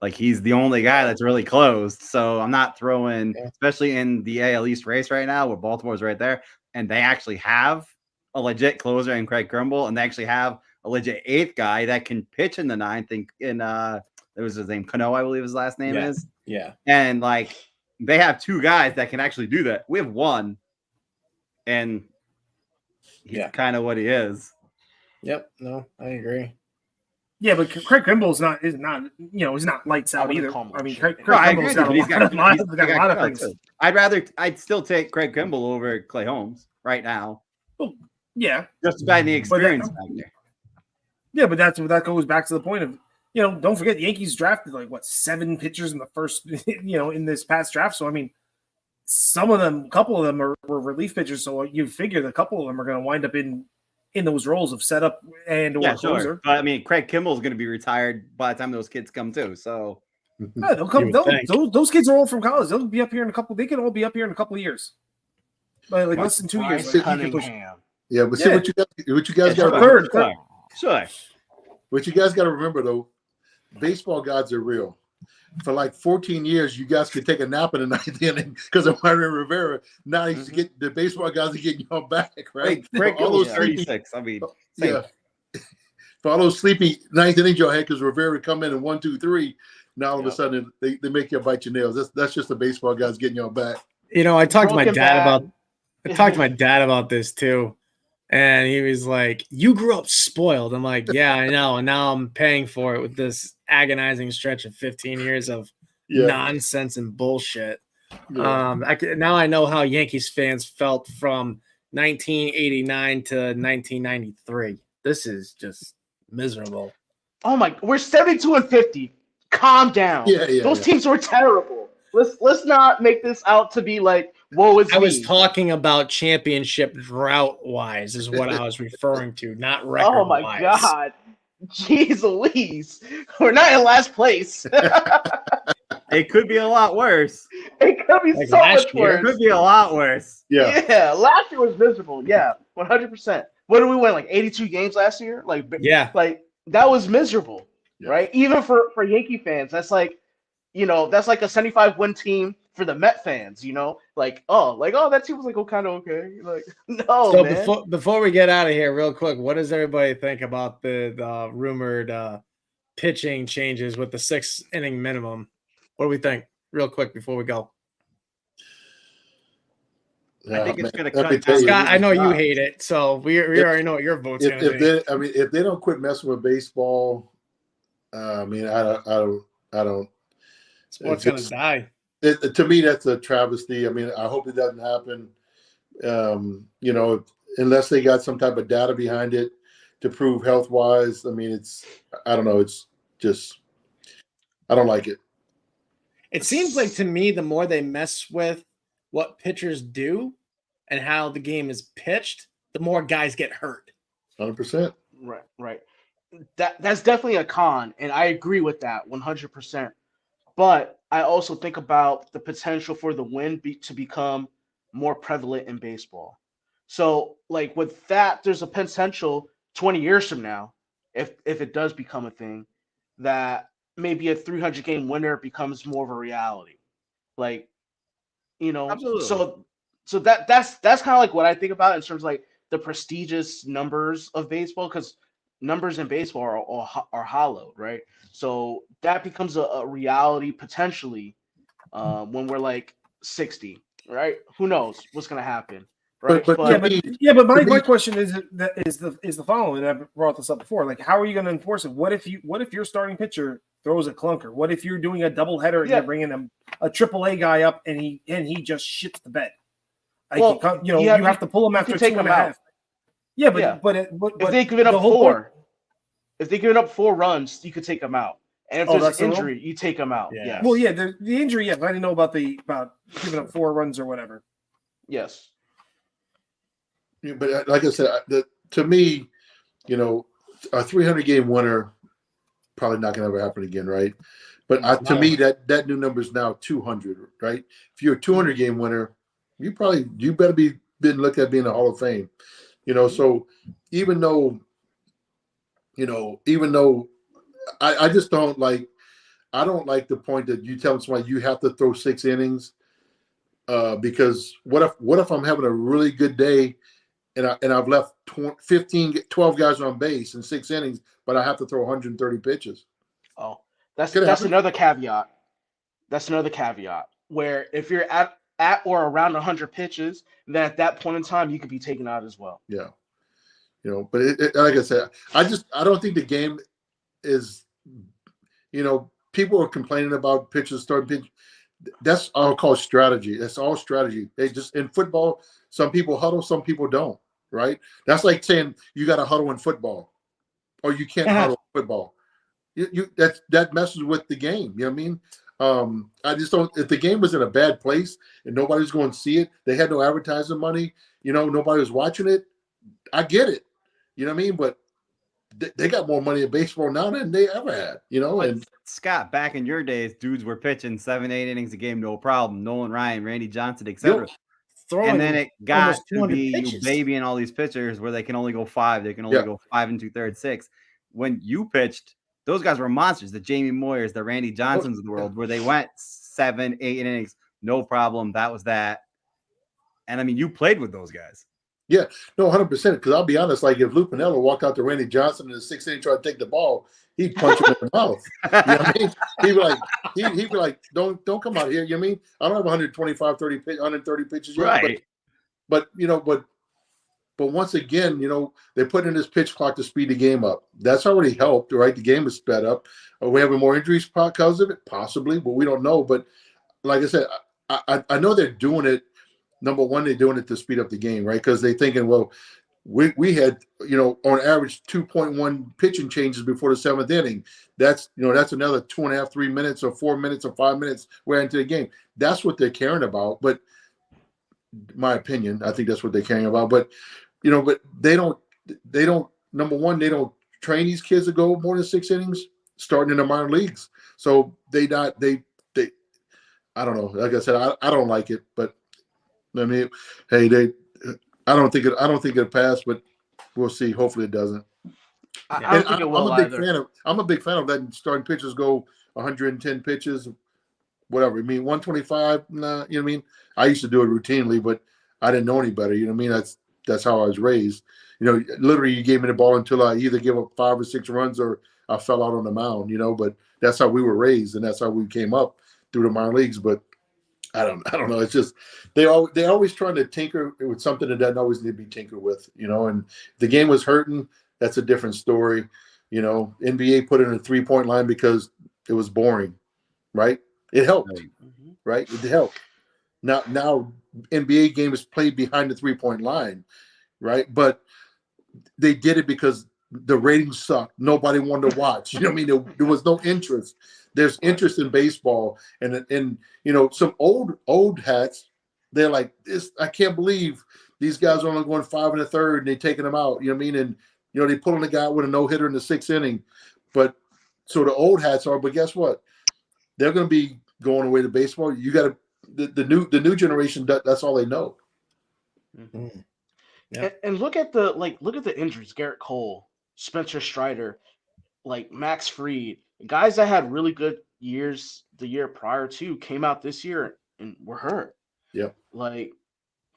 Like, he's the only guy that's really closed. So I'm not throwing, especially in the AL East race right now where Baltimore's right there, and they actually have a legit closer in Craig Kimbrel, and they actually have a legit 8th guy that can pitch in the 9th. It was his name, Cano, I believe his last name is. Yeah. And, like, they have 2 guys that can actually do that. We have 1, and he's kind of what he is. Yep. No, I agree. Yeah, but Craig Kimbrel is not lights out either. I mean, Craig Kimball's got a lot of things. I'd still take Craig Kimbrel over Clay Holmes right now. Well, yeah. Just by the experience factor. Yeah, but that goes back to the point of, don't forget the Yankees drafted 7 pitchers in the first, in this past draft. So, I mean, a couple of them were relief pitchers. So you figure that a couple of them are going to wind up in those roles of setup and or closer. Sure. But I mean, Craig Kimbrel's going to be retired by the time those kids come too. So yeah, they'll come. Those kids are all from college. They'll be up here in a couple. They can all be up here in a couple of years, like less than 2 years. Yeah, but see what you guys got. Third. Sure. What you guys got to remember though, baseball gods are real. For 14 years, you guys could take a nap in the 9th inning because of Mario Rivera. Now he's get the baseball guys are getting y'all back, right? Craig Kimbrel's 36. I mean, yeah. For all those sleepy 9th innings y'all had because Rivera would come in and 1, 2, 3. Now all of a sudden they make you bite your nails. That's just the baseball guys getting y'all back. I talked to my dad about this too. And he was like, "You grew up spoiled." I'm like, "Yeah, I know." And now I'm paying for it with this agonizing stretch of 15 years of nonsense and bullshit. Yeah. Now I know how Yankees fans felt from 1989 to 1993. This is just miserable. Oh my! We're 72-50. Calm down. Those teams were terrible. Let's not make this out to be like, woe is me. I was talking about championship drought wise is what I was referring to, not record wise. Oh my God. Jeez Louise. We're not in last place. It could be a lot worse. It could be so much worse. It could be a lot worse. Yeah. Last year was miserable. Yeah. 100%. What did we win? 82 games last year? That was miserable. Yeah. Right? Even for Yankee fans, that's that's like a 75-win team for the Met fans, that team was kind of okay. No, so man. Before we get out of here, real quick, what does everybody think about the rumored pitching changes with the 6 inning minimum? What do we think, real quick, before we go? I think it's going to cut. Scott, I know you hate it, so we already know what your vote's going to be. If they don't quit messing with baseball, I don't. Sports going to die. To me, that's a travesty. I mean, I hope it doesn't happen. Unless they got some type of data behind it to prove health-wise. I mean, I don't know. It's just, I don't like it. It seems like to me, the more they mess with what pitchers do and how the game is pitched, the more guys get hurt. 100%. Right. That's definitely a con, and I agree with that 100%. But I also think about the potential for the wind to become more prevalent in baseball. So like with that, there's a potential 20 years from now, if it does become a thing, that maybe a 300 game winner becomes more of a reality. Like, Absolutely. so that's kind of like what I think about in terms of like the prestigious numbers of baseball, because numbers in baseball are hollowed, right? So that becomes a reality potentially when we're like 60, right? Who knows what's gonna happen, right? But Yeah, to But but me, yeah, but to my me, question is the following. And I brought this up before. Like, how are you going to enforce it? What if your starting pitcher throws a clunker? What if you're doing a double header and Yeah. you're bringing a AAA guy up and he just shits the bed? Like, well, you have to pull him you after can take 2.5. him out. Yeah, Yeah, if but they give it the up whole point. if they give it up 4 runs, you could take them out. And if Oh, there's that's an the rule? injury, you take them out. Yeah. Yes. Well, yeah, the injury. Yes, I didn't know about giving up 4 runs or whatever. Yes. but like I said, to me, a 300 game winner probably not going to ever happen again, right? But to No. me, that new number is now 200, right? If you're a 200 game winner, you better been looked at being a Hall of Fame, So even though I just don't like. I don't like the point that you tell somebody you have to throw 6 innings, because what if I'm having a really good day and I've left 12 guys on base in 6 innings, but I have to throw 130 pitches. Oh, Could that's happen. another caveat. That's another caveat where if you're at or around 100 pitches, then at that point in time you could be taken out as well. Yeah, but like I said, I don't think the game is, people are complaining about pitchers starting pitch. That's all called strategy. That's all strategy. They just in football, some people huddle, some people don't. Right? That's like saying you got to huddle in football, or you can't huddle in football. That messes with the game. You know what I mean? I just don't. If the game was in a bad place and nobody's going to see it, they had no advertising money. Nobody was watching it. I get it. You know what I mean? But they got more money in baseball now than they ever had. But And Scott, back in your days, dudes were pitching 7, 8 innings a game, no problem. Nolan Ryan, Randy Johnson, etc. Throwing And then it got almost to 200 be you pitches. babying all these pitchers where they can only go 5. They can only go 5 2/3, 6. When you pitched, those guys were monsters. The Jamie Moyers, the Randy Johnsons of the world, where they went 7, 8 innings, no problem. That was that. And I mean, you played with those guys. Yeah, no, 100%. Because I'll be honest, like if Lou Piniella walked out to Randy Johnson in the 6th inning trying to take the ball, he'd punch him in the mouth. You know what I mean? He'd be like, don't come out here. You know what I mean? I don't have 130 pitches yet. Right. But once again, they put in this pitch clock to speed the game up. That's already helped, right? The game is sped up. Are we having more injuries because of it? Possibly, but we don't know. But like I said, I know they're doing it. Number one, they're doing it to speed up the game, right? Because they're thinking, well, we had, on average 2.1 pitching changes before the 7th inning. That's another 2.5, 3 minutes or 4 minutes or 5 minutes we're into the game. That's what they're caring about. But my opinion, I think that's what they're caring about. But, but they don't, number one, they don't train these kids to go more than 6 innings starting in the minor leagues. So they I don't know. Like I said, I don't like it, but I mean, hey, I don't think it'll pass, but we'll see. Hopefully it doesn't. I don't think it will either. I'm a big fan of letting starting pitchers go 110 pitches, whatever. I mean, 125, nah, you know what I mean? I used to do it routinely, but I didn't know any better. You know what I mean? That's how I was raised. Literally you gave me the ball until I either give up 5 or 6 runs or I fell out on the mound, but that's how we were raised and that's how we came up through the minor leagues. But I don't know. It's just they're always trying to tinker with something that doesn't always need to be tinkered with, and if the game was hurting, that's a different story. NBA put in a 3-point line because it was boring, right? It helped, right? It helped. Now NBA game is played behind the 3-point line, right? But they did it because the ratings sucked. Nobody wanted to watch. You know what I mean? There was no interest. There's interest in baseball, and some old hats. They're like this. I can't believe these guys are only going 5 1/3 and they're taking them out. You know what I mean? And they put on the guy with a no-hitter in the 6th inning. But so the old hats are. But guess what? They're going to be going away to baseball. You got to the new generation. That's all they know. Mm-hmm. Yeah. And look at the injuries: Garrett Cole, Spencer Strider, like Max Fried, guys that had really good years the year prior to came out this year and were hurt. Yep. Like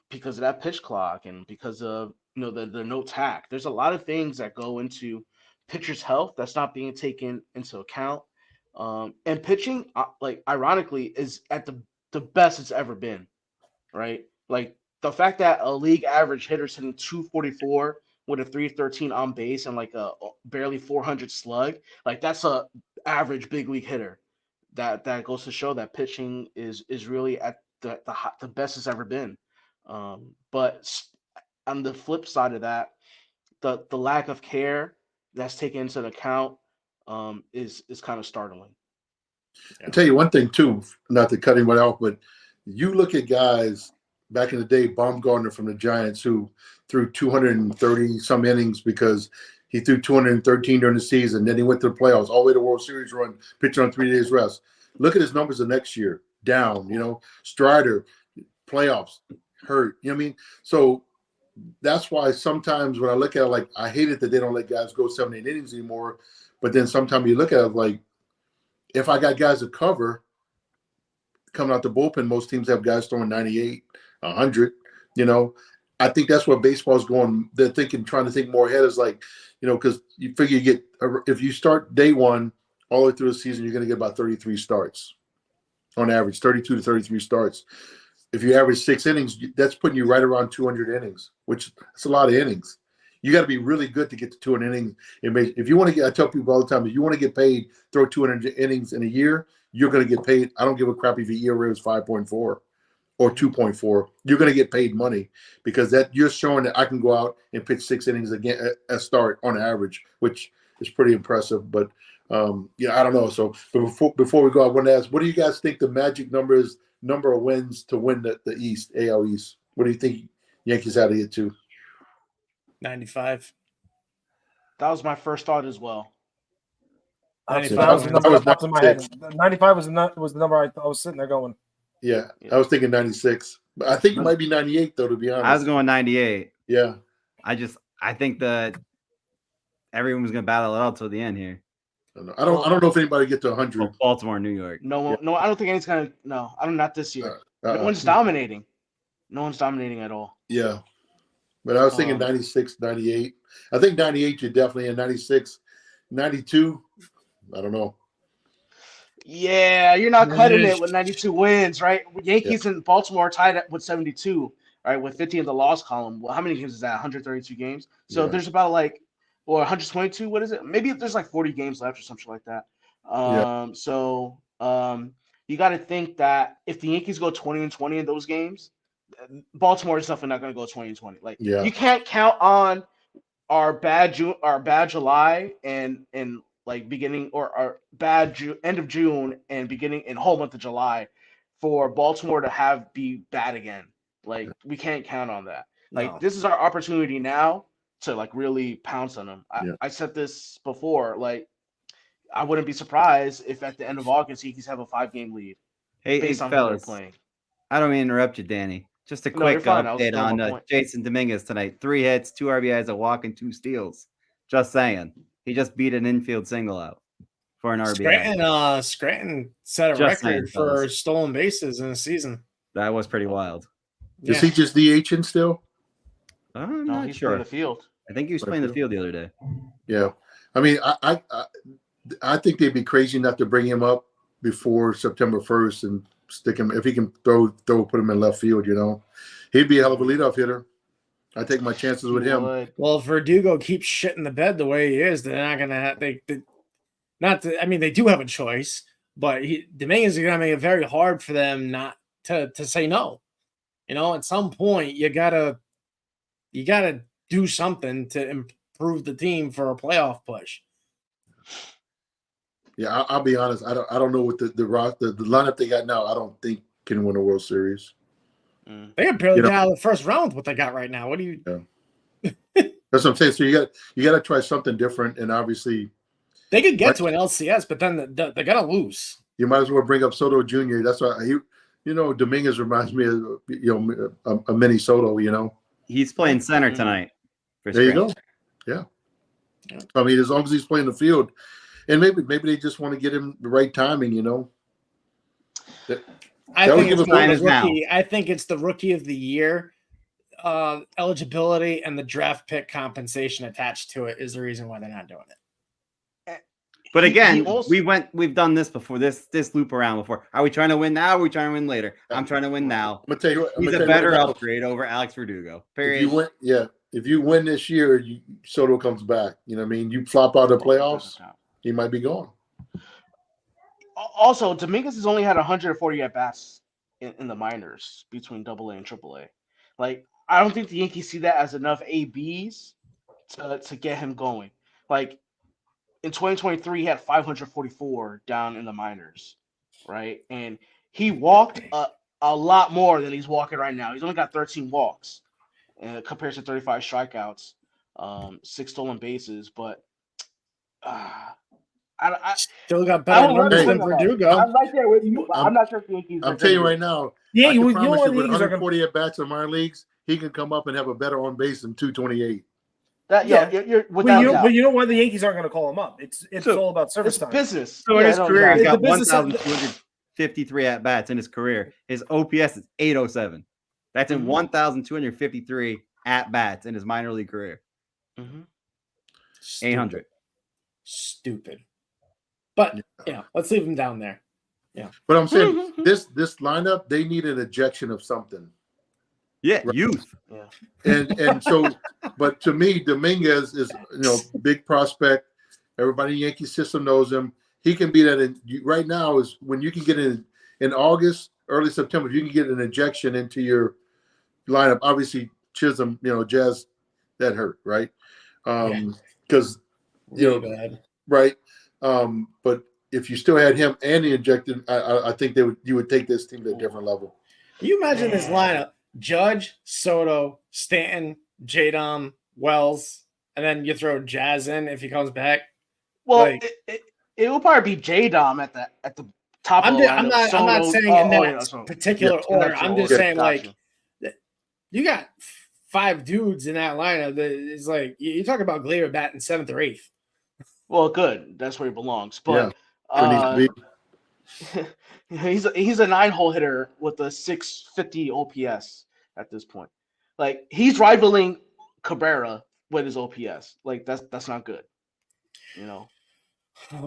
because of that pitch clock and because of the no tack. There's a lot of things that go into pitcher's health that's not being taken into account. And pitching, like ironically, is at the best it's ever been, right? Like the fact that a league average hitter's hitting 244 with a 313 on base and like a barely 400 slug, like that's a average big league hitter. That goes to show that pitching is really at the best it's ever been. But on the flip side of that, the lack of care that's taken into account is kind of startling. I'll tell you one thing too, not to cut anyone off, but you look at guys back in the day, Baumgartner from the Giants, who threw 230 some innings because he threw 213 during the season. Then he went to the playoffs, all the way to World Series run, pitching on 3 days rest. Look at his numbers the next year, down. Strider, playoffs, hurt. You know what I mean? So that's why sometimes when I look at it, like, I hate it that they don't let guys go 7, 8 innings anymore. But then sometimes you look at it like, if I got guys to cover coming out the bullpen, most teams have guys throwing 98, 100. I think that's where baseball's going. They're trying to think more ahead. Is like, because you figure you get, if you start day one all the way through the season, you're going to get about 33 starts on average, 32 to 33 starts. If you average 6 innings, that's putting you right around 200 innings, which is a lot of innings. You got to be really good to get to 200 innings. If you want to get, I tell people all the time, if you want to get paid, throw 200 innings in a year, you're going to get paid. I don't give a crap if your ERA is 5.4 or 2.4. You're going to get paid money because that you're showing that I can go out and pitch 6 innings again a start on average, which is pretty impressive. But I don't know. So before we go, I want to ask, what do you guys think the magic number is? Number of wins to win the East, AL East. What do you think Yankees had to get to? 95. That was my first thought as well. 95 was the number that popped in my head. 95 was the number I was sitting there going. Yeah, I was thinking 96. But I think it might be 98, though, to be honest. I was going 98. Yeah. I think that everyone was going to battle it out till the end here. I don't know if anybody get to 100. Baltimore, New York. No, I don't think anyone's going to. No, I don't. Not this year. No one's dominating. No one's dominating at all. Yeah. But I was thinking 96, 98. I think 98 you're definitely in. 96, 92, I don't know. Yeah, you're not cutting it with 92 wins, right? Yankees and Baltimore are tied with 72, right, with 50 in the loss column. Well, how many games is that? 132 games. So there's about or 122. What is it? Maybe there's 40 games left or something like that. So you got to think that if the Yankees go 20-20 in those games, Baltimore is definitely not going to go 20-20. You can't count on our bad July and beginning or our bad end of June and beginning in whole month of July for Baltimore to be bad again. We can't count on that. This is our opportunity now to really pounce on them. I said this before. I wouldn't be surprised if at the end of August Yankees have a 5-game lead. Hey, based on fellas, how they're playing. I don't mean to interrupt you, Danny. Just a quick update on Jason Dominguez tonight. 3 hits, 2 RBIs, a walk, and 2 steals. Just saying. He just beat an infield single out for an RBI. Scranton set a record for stolen bases in a season. That was pretty wild. Is he just DHing still? I'm no, not he's sure. playing the field. I think he was playing the field the other day. Yeah. I mean, I think they'd be crazy not to bring him up before September 1st and stick him. If he can put him in left field, he'd be a hell of a leadoff hitter. I take my chances with him. Well, if Verdugo keeps shitting the bed the way he is, they're not gonna. They do have a choice, but Dominguez is gonna make it very hard for them not to say no. At some point you gotta do something to improve the team for a playoff push. Yeah, I'll be honest. I don't know what the lineup they got now. I don't think can win a World Series. They can barely get out of the first round with what they got right now. What do you? Yeah. That's what I'm saying. So you got to try something different, and obviously they could get to an LCS, but then they're gonna lose. You might as well bring up Soto Jr. That's why Dominguez reminds me of a mini Soto. He's playing center tonight. There you go. Yeah. I mean, as long as he's playing the field, and maybe they just want to get him the right timing, you know. I think it's the rookie of the year eligibility and the draft pick compensation attached to it is the reason why they're not doing it. But again, we've done this before, this loop around before. Are we trying to win now? Or are we trying to win later? I'm trying to win now. I'm gonna tell you, he's a better upgrade over Alex Verdugo. Period. If you win this year, Soto comes back. You know what I mean? You flop out of the playoffs, he might be gone. Also, Dominguez has only had 140 at bats in the minors between AA and AAA. Like, I don't think the Yankees see that as enough ABs to get him going. Like, in 2023, he had 544 down in the minors, right? And he walked a lot more than he's walking right now. He's only got 13 walks compared to 35 strikeouts, 6 stolen bases. But I still got better numbers than Verdugo. I'm right there with you, but I'm not sure if the Yankees. I'm telling you right now. Yeah, you know what? With 140 at bats in minor leagues, he can come up and have a better on base than 228. But you know what? The Yankees aren't going to call him up. It's all about service time. Business. So in his career, he's got 1,253 at bats in his career. His OPS is 807. That's in 1,253 at bats in his minor league career. 800. Stupid. But let's leave him down there. Yeah. But I'm saying this lineup, they need an ejection of something. Yeah, right. Youth. Yeah. And so, but to me, Dominguez is big prospect. Everybody in the Yankee system knows him. He can be that. Right now is when you can get in August, early September. If you can get an injection into your lineup. Obviously, Chisholm, Jazz, that hurt, right? Because right. But if you still had him and the injected, I think you would take this team to a different level. Can you imagine this lineup? Judge, Soto, Stanton, J-Dom, Wells, and then you throw Jazz in if he comes back. Well, it will probably be J-Dom at the top of the lineup. I'm not saying in that particular order. I'm just saying, you got 5 dudes in that lineup. It's like you talk about Gleyber batting 7th or 8th. Well, good. That's where he belongs. But he's a 9-hole hitter with a 650 OPS at this point. Like, he's rivaling Cabrera with his OPS. Like, that's not good. Oh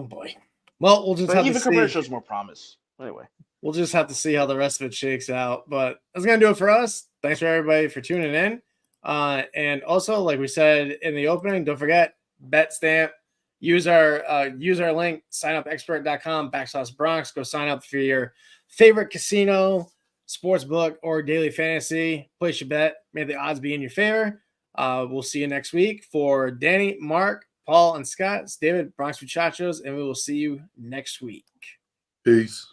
boy. Well, we'll just have to see. Cabrera shows more promise. Anyway, we'll just have to see how the rest of it shakes out. But that's gonna do it for us. Thanks for everybody for tuning in. And also, like we said in the opening, don't forget BetStamp. Use our link, signupexpert.com/Bronx. Go sign up for your favorite casino, sportsbook, or daily fantasy. Place your bet. May the odds be in your favor. We'll see you next week. For Danny, Mark, Paul, and Scott, it's David, Bronx Muchachos, and we will see you next week. Peace.